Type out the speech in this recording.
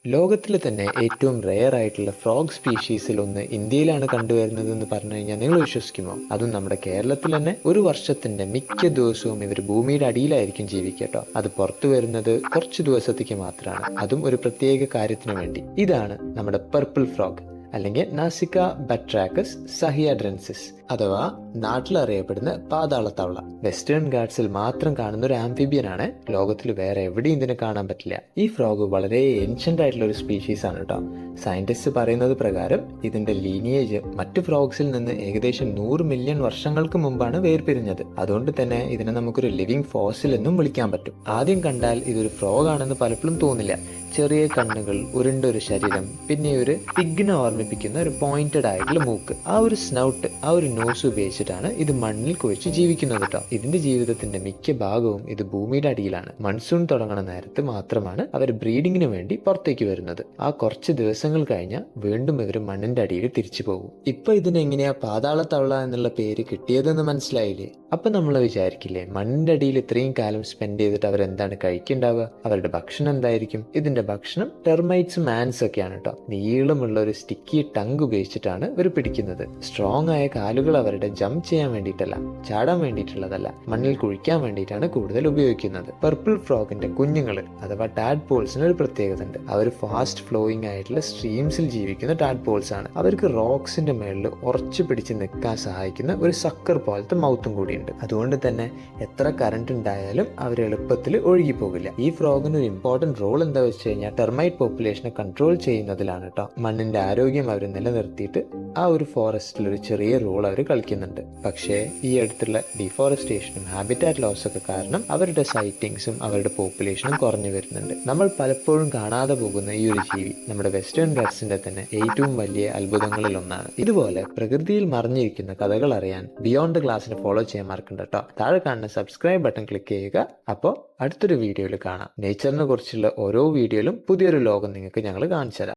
ലോകത്തിലെ തന്നെ ഏറ്റവും റെയർ ആയിട്ടുള്ള ഫ്രോഗ് സ്പീഷീസിൽ ഒന്ന് ഇന്ത്യയിലാണ് കണ്ടുവരുന്നതെന്ന് പറഞ്ഞു കഴിഞ്ഞാൽ നിങ്ങൾ വിശ്വസിക്കുമോ? അതും നമ്മുടെ കേരളത്തിൽ തന്നെ ഒരു വർഷത്തിന്റെ മിക്ക ദിവസവും ഇവർ ഭൂമിയുടെ അടിയിലായിരിക്കും ജീവിക്കട്ടോ. അത് പുറത്തു വരുന്നത് കുറച്ച് ദിവസത്തേക്ക് മാത്രമാണ്, അതും ഒരു പ്രത്യേക കാര്യത്തിന് വേണ്ടി. ഇതാണ് നമ്മുടെ പർപ്പിൾ ഫ്രോഗ്, അല്ലെങ്കിൽ നാസിക്ക ബട്രാക്കസ് സഹിയാഡ്രൻസിസ്, അഥവാ നാട്ടിലറിയപ്പെടുന്ന പാതാളത്തവള. വെസ്റ്റേൺ ഗാർഡ്സിൽ മാത്രം കാണുന്ന ഒരു ആംഫിബിയൻ ആണ്. ലോകത്തിൽ വേറെ എവിടെയും ഇതിനെ കാണാൻ പറ്റില്ല. ഈ ഫ്രോഗ് വളരെ ഏൻഷ്യന്റ് ആയിട്ടുള്ള ഒരു സ്പീഷീസ് ആണ് കേട്ടോ. സയന്റിസ്റ്റ് പറയുന്നത് പ്രകാരം ഇതിന്റെ ലീനിയേജ് മറ്റു ഫ്രോഗ്സിൽ നിന്ന് ഏകദേശം 100 മില്യൺ വർഷങ്ങൾക്ക് മുമ്പാണ് വേർപിരിഞ്ഞത്. അതുകൊണ്ട് തന്നെ ഇതിനെ നമുക്കൊരു ലിവിങ് ഫോസിൽ എന്നും വിളിക്കാൻ പറ്റും. ആദ്യം കണ്ടാൽ ഇതൊരു ഫ്രോഗ് ആണെന്ന് പലപ്പോഴും തോന്നില്ല. ചെറിയ കണ്ണുകൾ, ഉരുണ്ട ഒരു ശരീരം, പിന്നെ ഒരു പിഗ്ഗിനെ ഓർമ്മിപ്പിക്കുന്ന ഒരു പോയിന്റഡ് ആയിട്ടുള്ള മൂക്ക്, ആ ഒരു സ്നൗട്ട്, ആ ഒരു നോസ് ഉപയോഗിച്ചിട്ടാണ് ഇത് മണ്ണിൽ കുഴിച്ച് ജീവിക്കുന്നത് കേട്ടോ. ഇതിന്റെ ജീവിതത്തിന്റെ മിക്ക ഭാഗവും ഇത് ഭൂമിയുടെ അടിയിലാണ്. മൺസൂൺ തുടങ്ങുന്ന നേരത്ത് മാത്രമാണ് അവർ ബ്രീഡിങ്ങിന് വേണ്ടി പുറത്തേക്ക് വരുന്നത്. ആ കുറച്ച് ദിവസങ്ങൾ കഴിഞ്ഞാൽ വീണ്ടും ഇവർ മണ്ണിന്റെ അടിയിൽ തിരിച്ചു പോകും. ഇപ്പൊ ഇതിനെങ്ങനെയാ പാതാളത്തവള എന്നുള്ള പേര് കിട്ടിയതെന്ന് മനസ്സിലായില്ലേ? അപ്പൊ നമ്മൾ വിചാരിക്കില്ലേ, മണ്ണിന്റെ അടിയിൽ ഇത്രയും കാലം സ്പെൻഡ് ചെയ്തിട്ട് അവരെന്താണ് കഴിക്കുന്നുണ്ടാവുക? അവരുടെ ഭക്ഷണം എന്തായിരിക്കും? ഇതിന്റെ ഭക്ഷണം ടെർമൈറ്റ്സും ആൻസ് ഒക്കെയാണ് കേട്ടോ. നീളമുള്ള ഒരു സ്റ്റിക്കി ടങ്ക് ഉപയോഗിച്ചിട്ടാണ് ഇവർ പിടിക്കുന്നത്. സ്ട്രോങ് ആയ കാലുകൾ അവരുടെ ജമ്പ് ചെയ്യാൻ വേണ്ടിയിട്ടല്ല, ചാടാൻ വേണ്ടിയിട്ടുള്ളതല്ല, മണ്ണിൽ കുഴിക്കാൻ വേണ്ടിയിട്ടാണ് കൂടുതൽ ഉപയോഗിക്കുന്നത്. പർപ്പിൾ ഫ്രോഗിന്റെ കുഞ്ഞുങ്ങൾ അഥവാ ടാഡ്പോൾസിന് ഒരു പ്രത്യേകത ഉണ്ട്. അവർ ഫാസ്റ്റ് ഫ്ലോയിങ് ആയിട്ടുള്ള സ്ട്രീംസിൽ ജീവിക്കുന്ന ടാഡ്പോൾസ് ആണ്. അവർക്ക് റോക്സിന്റെ മേളിൽ ഉറച്ചു പിടിച്ച് നിൽക്കാൻ സഹായിക്കുന്ന ഒരു സക്കർ പോലത്തെ മൗത്തും കൂടിയുണ്ട്. അതുകൊണ്ട് തന്നെ എത്ര കറണ്ട് ഉണ്ടായാലും അവർ എളുപ്പത്തിൽ ഒഴുകി പോകില്ല. ഈ ഫ്രോഗിന് ഒരു ഇമ്പോർട്ടന്റ് റോൾ എന്താ വെച്ച് കഴിഞ്ഞാൽ ടെർമൈറ്റ് പോപ്പുലേഷനെ കൺട്രോൾ ചെയ്യുന്നതിലാണ് കേട്ടോ. മണ്ണിന്റെ ആരോഗ്യം അവർ നിലനിർത്തിയിട്ട് ആ ഒരു ഫോറസ്റ്റിൽ ഒരു ചെറിയ റോൾ അവർ കളിക്കുന്നുണ്ട്. പക്ഷേ ഈ അടുത്തുള്ള ഡിഫോറസ്റ്റേഷനും ഹാബിറ്റാറ്റ് ലോസ് ഒക്കെ കാരണം അവരുടെ സൈറ്റിങ്സും അവരുടെ പോപ്പുലേഷനും കുറഞ്ഞു വരുന്നുണ്ട്. നമ്മൾ പലപ്പോഴും കാണാതെ പോകുന്ന ഈ ഒരു ജീവി നമ്മുടെ വെസ്റ്റേൺ ഗാർഡ്സിന്റെ തന്നെ ഏറ്റവും വലിയ അത്ഭുതങ്ങളിൽ ഒന്നാണ്. ഇതുപോലെ പ്രകൃതിയിൽ മറിഞ്ഞിരിക്കുന്ന കഥകൾ അറിയാൻ ബിയോണ്ട് ഗ്ലാസിനെ ഫോളോ ചെയ്യാൻ മറക്കണ്ട കേട്ടോ. താഴെ കാണുന്ന സബ്സ്ക്രൈബ് ബട്ടൺ ക്ലിക്ക് ചെയ്യുക. അപ്പോൾ അടുത്തൊരു വീഡിയോയിൽ കാണാം. നേച്ചറിനെ കുറിച്ചുള്ള ഓരോ വീഡിയോയിലും പുതിയൊരു ലോകം നിങ്ങൾക്ക് ഞങ്ങൾ കാണിച്ചു തരാം.